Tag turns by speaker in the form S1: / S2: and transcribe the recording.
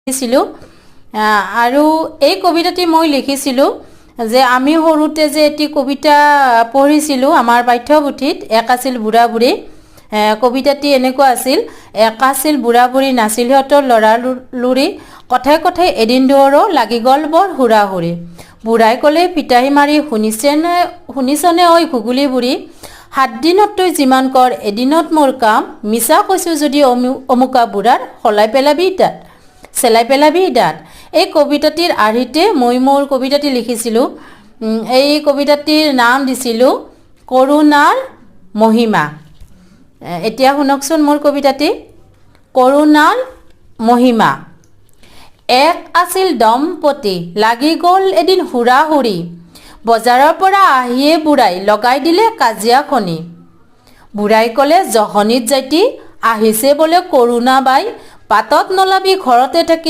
S1: লিখিছিলোঁ আৰু এই কবিতাটি মই লিখিছিলোঁ যে আমি সৰুতে যে এটি কবিতা পঢ়িছিলোঁ আমাৰ পাঠ্যপুথিত এক আছিল বুঢ়া বুঢ়ী কবিতাটি এনেকুৱা আছিল এক আছিল বুঢ়া বুঢ়ী নাছিল সিহঁতৰ ল'ৰা লুৰি কথাই কথাই এদিন দুৱৰো লাগি গ'ল বৰ হুৰা হুৰি বুঢ়াই ক'লে পিতাহী মাৰি শুনিছনে ঐ ঘুগুলি বুঢ়ী 7 দিনত তই যিমান কৰ এদিনত মোৰ কাম মিছা কৈছোঁ যদি অমুকা বুঢ়াৰ চেলাই পেলাবি দাঁত এই কবিতাটিৰ আৰ্হিতে মই মোৰ কবিতাটি লিখিছিলোঁ এই কবিতাটিৰ নাম দিছিলোঁ কৰুণাৰ মহিমা এতিয়া শুনকচোন মোৰ কবিতাটি কৰুণাৰ মহিমা এক আছিল দম্পতি লাগি গ'ল এদিন হুৰা হুৰি বজাৰৰ পৰা আহিয়ে বুঢ়াই লগাই দিলে কাজিয়া খনি বুঢ়াই ক'লে জহনীত জাতি আহিছে বোলে কৰুণা বাই পাতত নলাবি ঘৰতে থাকি